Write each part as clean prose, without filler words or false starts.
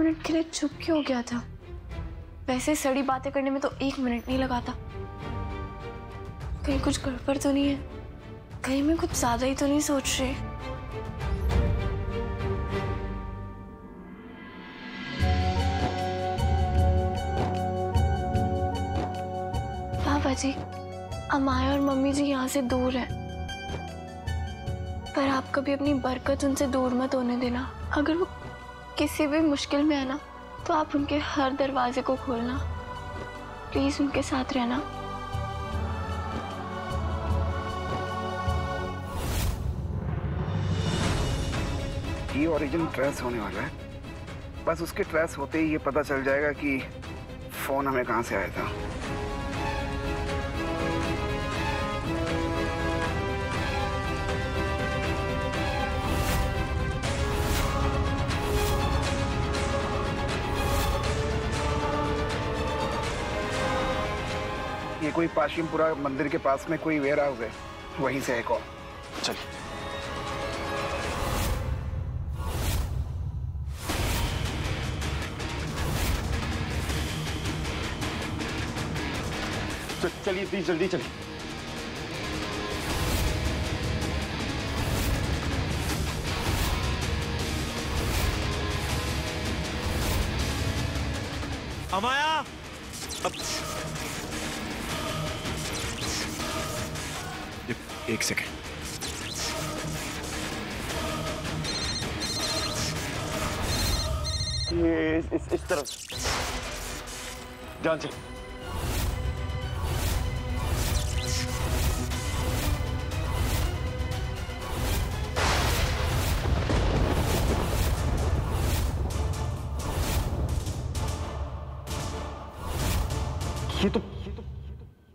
Minute के लिए चुप क्यों हो गया था? वैसे सड़ी बातें करने में तो 1 मिनट नहीं लगाता। कहीं कुछ गड़बड़ तो नहीं है? कहीं मैं कुछ ज्यादा ही तो नहीं सोच रही? पापा जी, अमाया और मम्मी जी यहाँ से दूर है, पर आप कभी अपनी बरकत उनसे दूर मत होने देना। अगर वो किसी भी मुश्किल में है ना, तो आप उनके हर दरवाजे को खोलना। प्लीज उनके साथ रहना। ये ओरिजिन ट्रेस होने वाला है। बस उसके ट्रेस होते ही ये पता चल जाएगा कि फोन हमें कहाँ से आया था। ये कोई पाशिमपुरा मंदिर के पास में कोई वेयर हाउस है, वहीं से है कॉल। चलिए। चलिए प्लीज जल्दी चलिए। अमाया, एक सेकेंड। ये इस तरफ ध्यान से।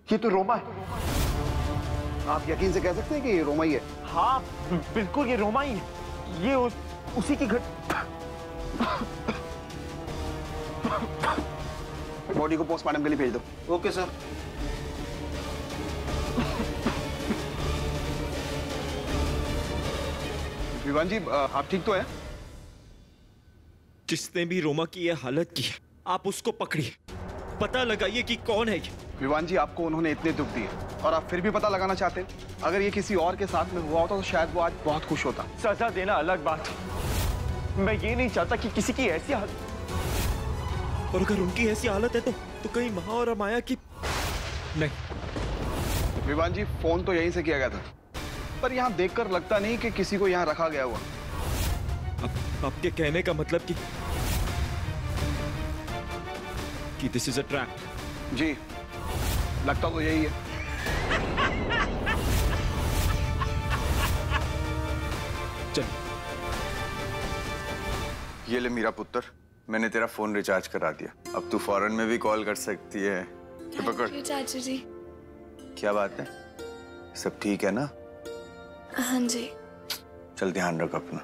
ये तो रोमा है। आप यकीन से कह सकते हैं कि ये रोमा ही है? हाँ बिल्कुल, ये रोमा ही है। ये उसी की घर। बॉडी को पोस्टमार्टम के लिए भेज दो। Okay sir. विवान जी, आप ठीक तो हैं? जिसने भी रोमा की ये हालत की है, आप उसको पकड़िए, पता लगाइए कि कौन है ये। विवान जी, आपको उन्होंने इतने दुख दिए और आप फिर भी पता लगाना चाहते हैं? अगर ये किसी और के साथ में हुआ होता तो शायद वो आज बहुत खुश होता। सजा देना अलग बात है, मैं ये नहीं चाहता कि किसी की ऐसी हालत। और अगर उनकी ऐसी हालत है तो कहीं महा और अमाया की नहीं। विवान जी, फोन तो यहीं से किया गया था, पर यहाँ देखकर लगता नहीं कि किसी को यहाँ रखा गया हुआ। आपके कहने का मतलब कि दिस इज अ ट्रैप? जी, लगता तो यही है। चल। ये ले मेरा पुत्र, मैंने तेरा फोन रिचार्ज करा दिया। अब तू फॉरेन में भी कॉल कर सकती है। पकड़। चाचा जी। क्या बात है, सब ठीक है ना? हाँ जी। चल ध्यान रख अपना।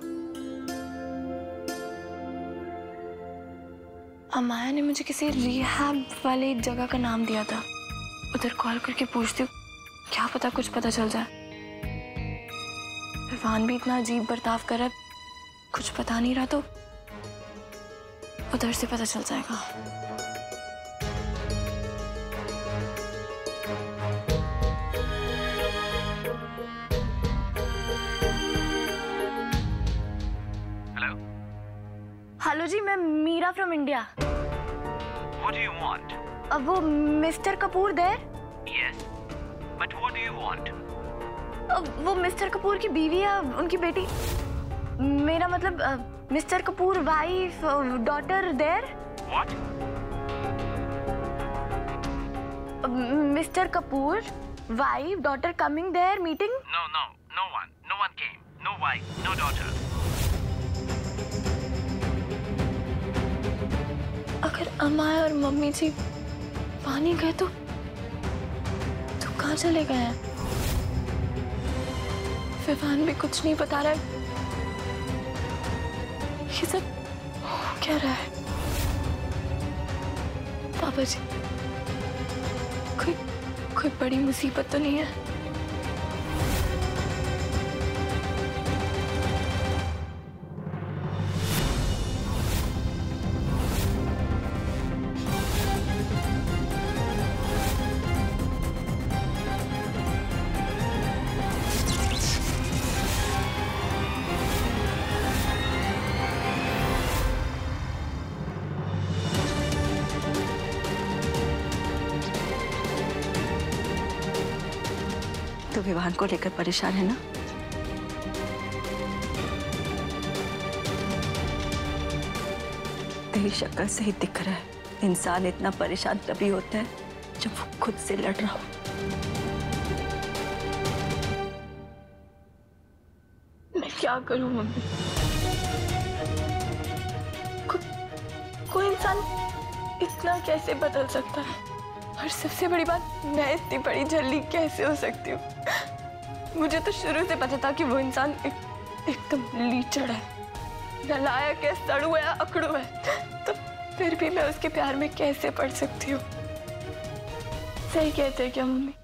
अमाया ने मुझे किसी रिहैब वाले एक जगह का नाम दिया था। उधर कॉल करके पूछती हूँ, क्या पता कुछ पता चल जाए। विवान भी इतना अजीब बर्ताव कर रहा, कुछ पता नहीं रहा तो उधर से पता चल जाएगा। हेलो जी, मैं Meera from India. What do you want? अब वो mister Kapoor there? Yes, but what do you want? वो मिस्टर कपूर की बीवी है, उनकी बेटी, मेरा मतलब mister Kapoor wife daughter there? What? Mister Kapoor wife daughter coming there meeting? No one came. No wife, no daughter. अगर अमाया और मम्मी जी पानी गए तो कहाँ चले गए हैं? विवान भी कुछ नहीं बता रहा है। ये सब हो क्या रहा है? पापा जी, कोई बड़ी मुसीबत तो नहीं है? विवान को लेकर परेशान है ना? तेरी शक्ल से ही दिख रहा है, इंसान इतना परेशान तभी होता है जब वो खुद से लड़ रहा हो। मैं क्या करूं मम्मी? कोई इंसान इतना कैसे बदल सकता है? और सबसे बड़ी बात, मैं इतनी बड़ी झल्ली कैसे हो सकती हूँ? मुझे तो शुरू से पता था कि वो इंसान एकदम लीचड़ है, नालायक है, सड़ू है, अकड़ू है, तो फिर भी मैं उसके प्यार में कैसे पड़ सकती हूँ? सही कहते हैं क्या मम्मी?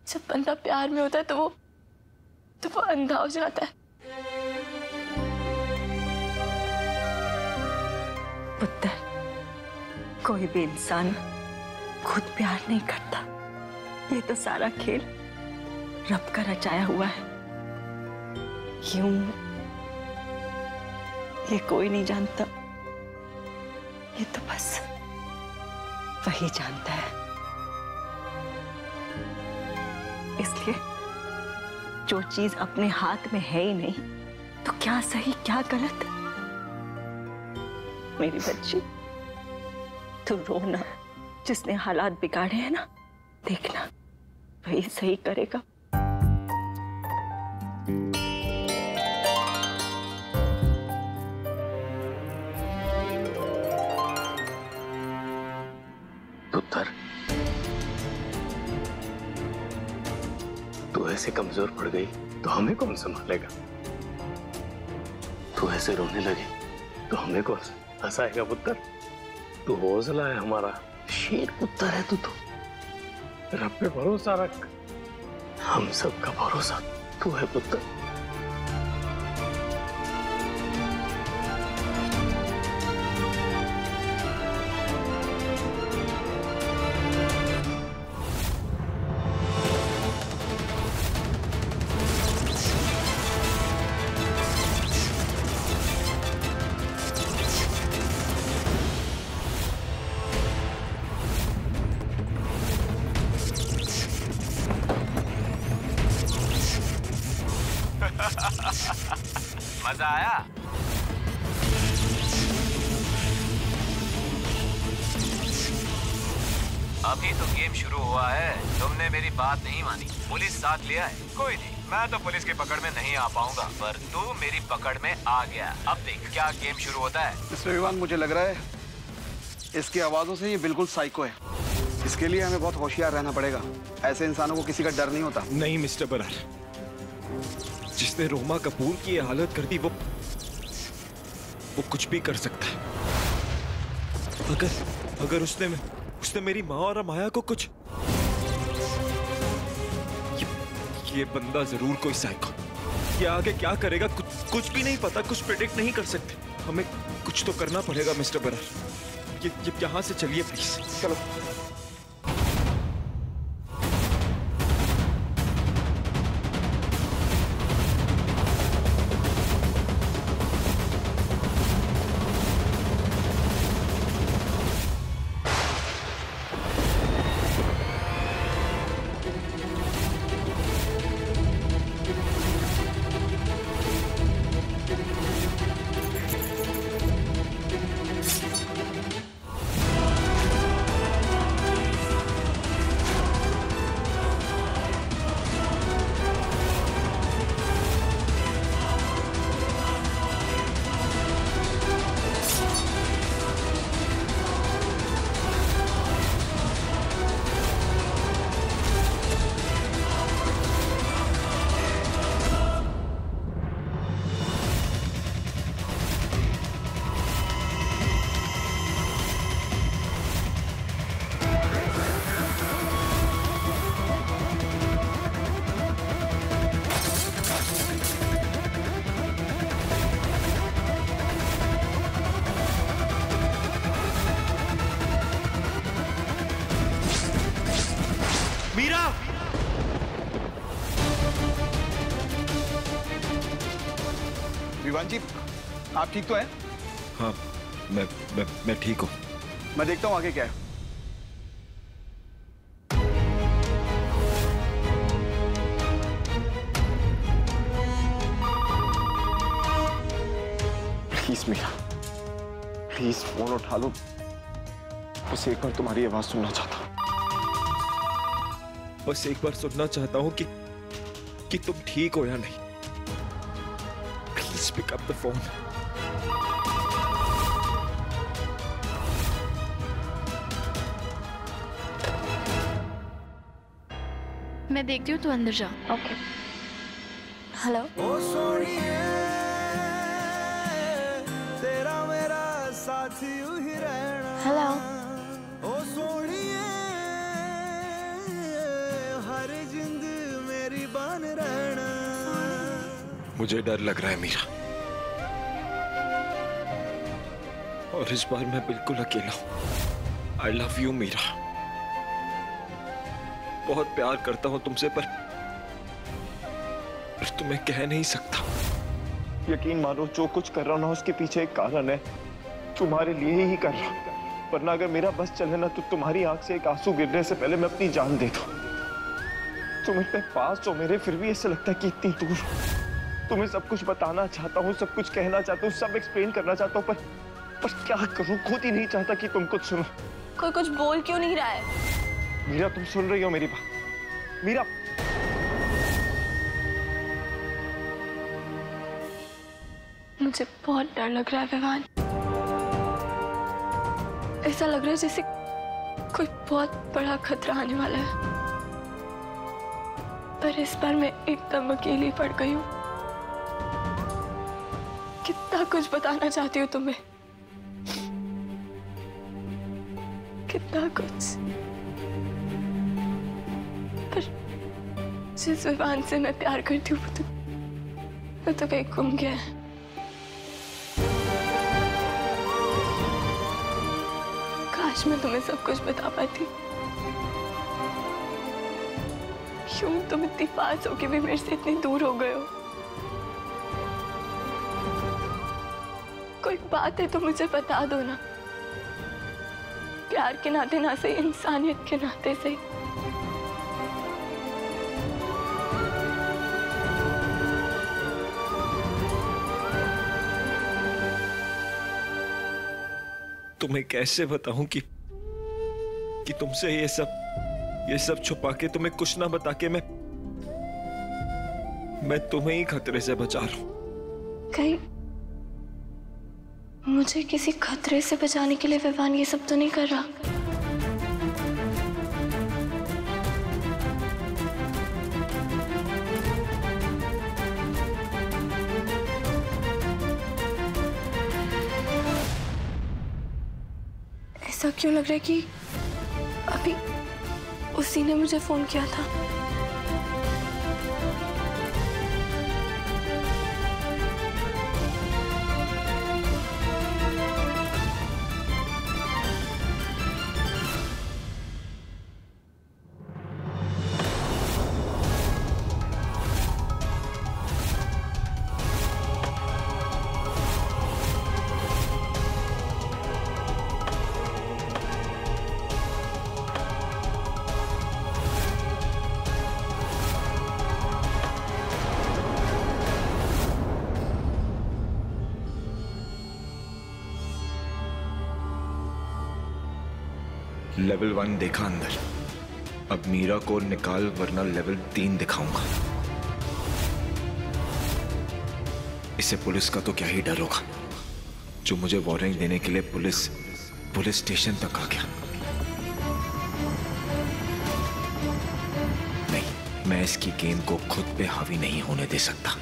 जब बंदा प्यार में होता है तो वो अंधा हो जाता है। पुत्र, कोई भी इंसान खुद प्यार नहीं करता। ये तो सारा खेल रब का रचाया हुआ है। क्यों ये कोई नहीं जानता, ये तो बस वही जानता है। इसलिए जो चीज अपने हाथ में है ही नहीं, तो क्या सही क्या गलत? मेरी बच्ची, तू रो ना। जिसने हालात बिगाड़े हैं ना, देखना वही सही करेगा। पुत्र, तू ऐसे कमजोर पड़ गई तो हमें कौन संभालेगा? तू ऐसे रोने लगी तो हमें कौन हंसाएगा? पुत्र, तू हौसला है हमारा, शेर पुत्र है तू। तो रब पे भरोसा रख, हम सबका भरोसा तू है पुत्र। मजा आया? अभी तो गेम शुरू हुआ है, तुमने मेरी बात नहीं मानी, पुलिस साथ लिया है। कोई नहीं, मैं तो पुलिस की पकड़ में नहीं आ पाऊंगा, पर तू मेरी पकड़ में आ गया। अब देख क्या गेम शुरू होता है। मिस्टर विवान, मुझे लग रहा है इसकी आवाजों से ये बिल्कुल साइको है। इसके लिए हमें बहुत होशियार रहना पड़ेगा। ऐसे इंसानों को किसी का डर नहीं होता। नहीं मिस्टर बरार, जिसने रोमा कपूर की ये हालत कर दी, वो कुछ भी कर सकता है। अगर उसने मेरी माँ और माया को कुछ, ये बंदा जरूर कोई साइको। ये आगे क्या करेगा कुछ भी नहीं पता, कुछ प्रेडिक्ट नहीं कर सकते। हमें कुछ तो करना पड़ेगा मिस्टर बरार। ये यहाँ से चलिए प्लीज। चलो। विवान जी, आप ठीक तो हैं? हाँ, मैं ठीक हूँ। मैं देखता हूँ आगे क्या है। प्लीज मीरा, प्लीज फोन उठा लो। बस एक बार तुम्हारी आवाज सुनना चाहता हूँ। बस एक बार सुनना चाहता हूँ कि तुम ठीक हो या नहीं। Please pick up the phone. मैं देखती हूँ, तू अंदर जा। ओके। हेलो। हेलो। मुझे डर लग रहा है मीरा, और इस बार मैं बिल्कुल अकेला हूं। आई लव यू मीरा, बहुत प्यार करता हूं तुमसे, पर तुम्हें कह नहीं सकता। यकीन मानो, जो कुछ कर रहा हूं ना उसके पीछे एक कारण है। तुम्हारे लिए ही कर रहा हूं, वरना अगर मेरा बस चले ना तो तुम्हारी आंख से एक आंसू गिरने से पहले मैं अपनी जान दे दूं। तुम इतने पास हो मेरे, फिर भी ऐसा लगता है कि इतनी दूर। तुम्हें सब कुछ बताना चाहता हूँ, सब कुछ कहना चाहता हूँ, सब एक्सप्लेन करना चाहता हूँ, पर क्या करूँ, खुद ही नहीं चाहता कि तुम कुछ सुनो। कोई कुछ बोल क्यों नहीं रहा है? मीरा, तुम सुन रही हो मेरी बात? मीरा, मुझे बहुत डर लग रहा है विवान। ऐसा लग रहा है जैसे कोई बहुत बड़ा खतरा आने वाला है, पर इस बार मैं एकदम अकेली पड़ गई हूँ। कितना कुछ बताना चाहती हूँ तुम्हें, कितना कुछ, पर जिस विवान से मैं प्यार करती हूँ वो तो कहीं गुम गया है। काश मैं तुम्हें सब कुछ बता पाती। क्यों तुम इतनी पास हो के भी मेरे से इतनी दूर हो गए हो? कोई बात है तो मुझे बता दो ना, प्यार के नाते ना सही, इंसानियत के नाते सही। तुम्हें कैसे बताऊं कि तुमसे ये सब छुपा के, तुम्हें कुछ ना बता के मैं तुम्हें ही खतरे से बचा रहा हूं। कहीं मुझे किसी खतरे से बचाने के लिए विवान ये सब तो नहीं कर रहा? ऐसा क्यों लग रहा है कि अभी उसी ने मुझे फोन किया था? लेवल 1 देखा अंदर, अब मीरा को निकाल, वरना लेवल 3 दिखाऊंगा। इसे पुलिस का तो क्या ही डर होगा, जो मुझे वार्निंग देने के लिए पुलिस स्टेशन तक आ गया। नहीं, मैं इसकी गेम को खुद पे हावी नहीं होने दे सकता।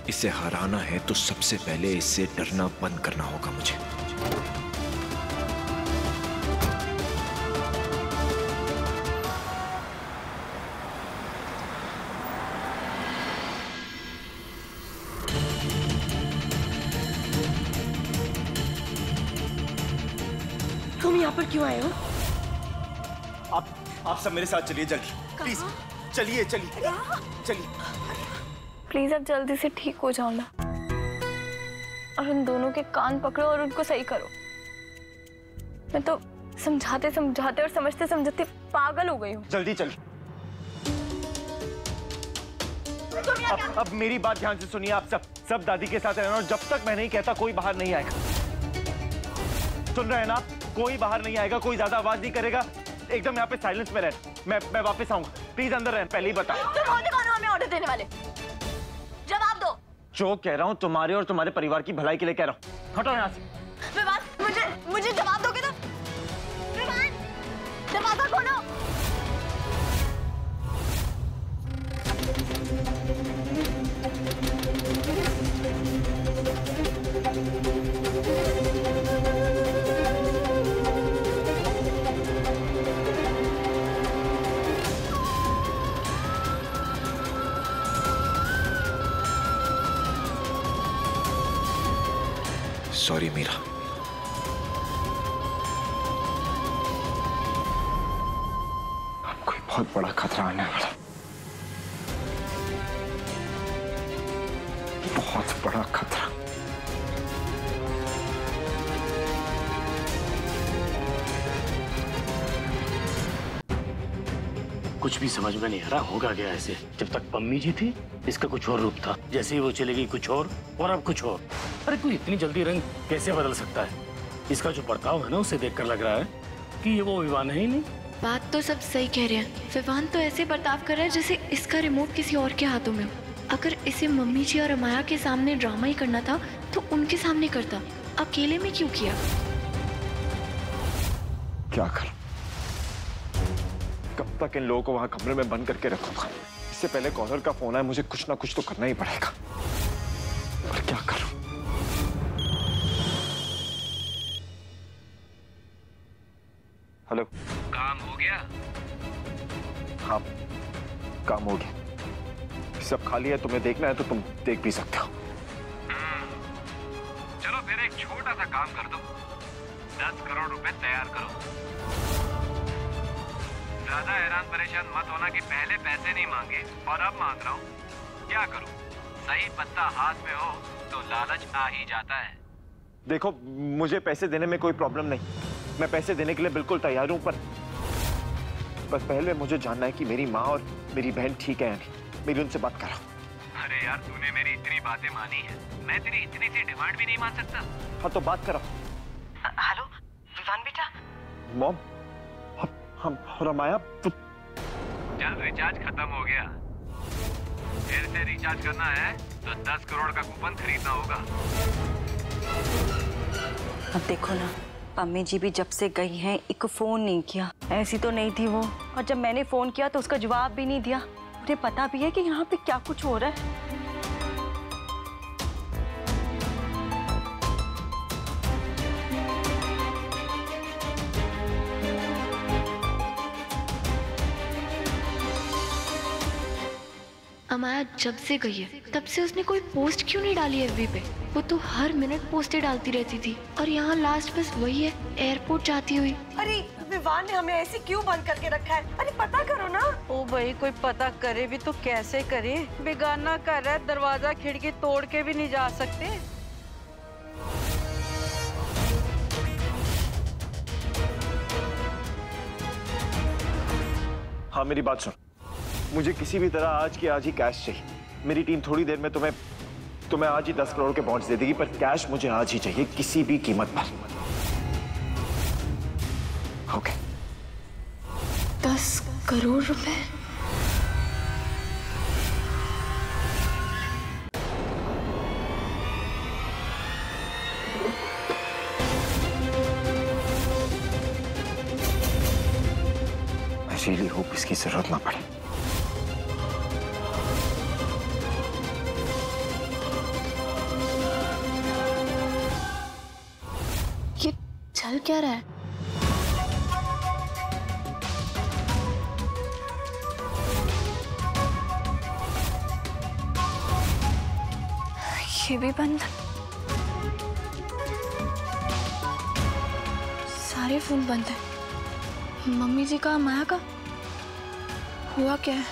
इसे हराना है तो सबसे पहले इससे डरना बंद करना होगा मुझे। तुम यहाँ पर क्यों आए हो? आप सब मेरे साथ चलिए, जल्दी प्लीज। चलिए चलिए चलिए। प्लीज अब जल्दी से ठीक हो जाओ ना, और उन दोनों के कान पकड़ो और उनको सही करो। मैं तो समझाते समझाते और समझते समझते पागल हो गई हूँ। जल्दी चलिए। अब मेरी बात ध्यान से सुनिए आप सब दादी के साथ रहना, और जब तक मैं नहीं कहता कोई बाहर नहीं आएगा। सुन रहे हैं ना, कोई बाहर नहीं आएगा, कोई ज्यादा आवाज नहीं करेगा, एकदम यहाँ पे साइलेंस में रहना। मैं वापस आऊंगा, प्लीज अंदर रहना, पहले ही बता। तुम होते कौन हो हमें ऑर्डर देने वाले? जवाब दो। जो कह रहा हूँ तुम्हारे और तुम्हारे परिवार की भलाई के लिए कह रहा हूँ, हटो यहाँ से। मुझे जवाब दोगे तो? दरवाजा खोलो। सॉरी मीरा। बहुत बड़ा खतरा आने वाला, बहुत बड़ा खतरा। कुछ भी समझ में नहीं आ रहा, होगा क्या ऐसे? जब तक पम्मी जी थी इसका कुछ और रूप था, जैसे ही वो चलेगी कुछ और अब कुछ और। अरे कोई इतनी जल्दी रंग कैसे बदल सकता है? इसका जो बर्ताव है ना, उसे देखकर लग रहा है कि ये वो विवान है ही नहीं। बात तो सब सही कह रहे हैं। विवान तो ऐसे बर्ताव कर रहा है जैसे इसका रिमोट किसी और के हाथों में हो। अगर इसे मम्मी जी और अमाया के सामने ड्रामा ही करना था तो उनके सामने करता, अकेले में क्यों किया? क्या कर, कब तक इन लोगों को वहां कमरे में बंद करके रखूंगा? इससे पहले कॉलर का फोन आया, मुझे कुछ ना कुछ तो करना ही पड़ेगा। पर क्या करूं? हेलो, काम हो गया? हाँ, काम हो गया। सब खाली है, तुम्हें देखना है तो तुम देख भी सकते हो। चलो फिर एक छोटा सा काम कर दो, 10 करोड़ रुपए तैयार करो। ज्यादा हैरान परेशान मत होना कि पहले पैसे नहीं मांगे और अब मांग रहा हूँ। क्या करूँ? सही पत्ता हाथ में हो तो लालच आ ही जाता है। देखो, मुझे पैसे देने में कोई प्रॉब्लम नहीं, मैं पैसे देने के लिए बिल्कुल तैयार हूँ, पर बस पहले मुझे जानना है कि मेरी माँ और मेरी बहन ठीक है या नहीं। मेरी उनसे बात करो। अरे यार, तूने मेरी इतनी बातें मानी है, मैं तेरी इतनी सी डिमांड भी नहीं मान सकता। हाँ तो बात करो। हेलो विवान बेटा। मॉम, हम रमाया तो... चल, रिचार्ज खत्म हो गया, फिर से रिचार्ज करना है तो 10 करोड़ का कूपन खरीदना होगा। अब देखो ना, पम्मी जी भी जब से गई हैं एक फोन नहीं किया। ऐसी तो नहीं थी वो, और जब मैंने फोन किया तो उसका जवाब भी नहीं दिया। मुझे पता भी है कि यहाँ पे क्या कुछ हो रहा है। अमाया जब से गई है तब से उसने कोई पोस्ट क्यों नहीं डाली एफबी पे? वो तो हर मिनट पोस्टें डालती रहती थी, और यहाँ लास्ट बस वही है, एयरपोर्ट जाती हुई। अरे विवान ने हमें ऐसे क्यों बंद करके रखा है? अरे पता करो ना। ओ भाई, कोई पता करे भी तो कैसे करे? बेगाना घर है, दरवाजा खिड़की तोड़ के भी नहीं जा सकते। हाँ, मेरी बात सुन, मुझे किसी भी तरह आज की आज ही कैश चाहिए। मेरी टीम थोड़ी देर में तुम्हें आज ही 10 करोड़ के बॉन्ड्स दे देगी, पर कैश मुझे आज ही चाहिए, किसी भी कीमत पर। ओके। 10 करोड़ रुपए? I really hope इसकी जरूरत ना पड़े। ये चल क्या रहा है? ये भी बंद। सारे फोन बंद है। मम्मी जी का, माया का, हुआ क्या है?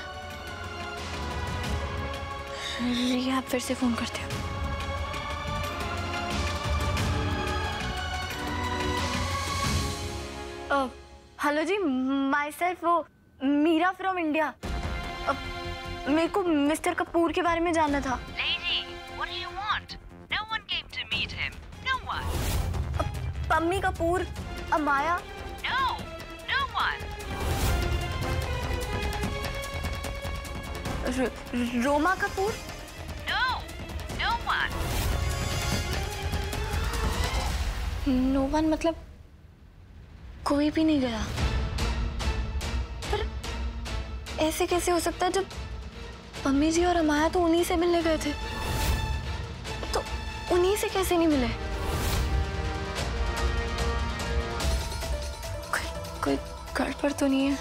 रिया फिर से फोन करते हैं। हेलो जी, माई सेल्फ वो मीरा फ्रॉम इंडिया। मेरे को मिस्टर कपूर के बारे में जानना था। Lady, what do you want? No one came to meet him. No one. Pammi Kapoor, Amaya? No, no one. Roma Kapoor? No, no one. No one मतलब कोई भी नहीं गया। पर ऐसे कैसे हो सकता है जब पम्मी जी और अमाया तो उन्हीं से मिलने गए थे, तो उन्हीं से कैसे नहीं मिले? कोई गड़बड़ तो नहीं है?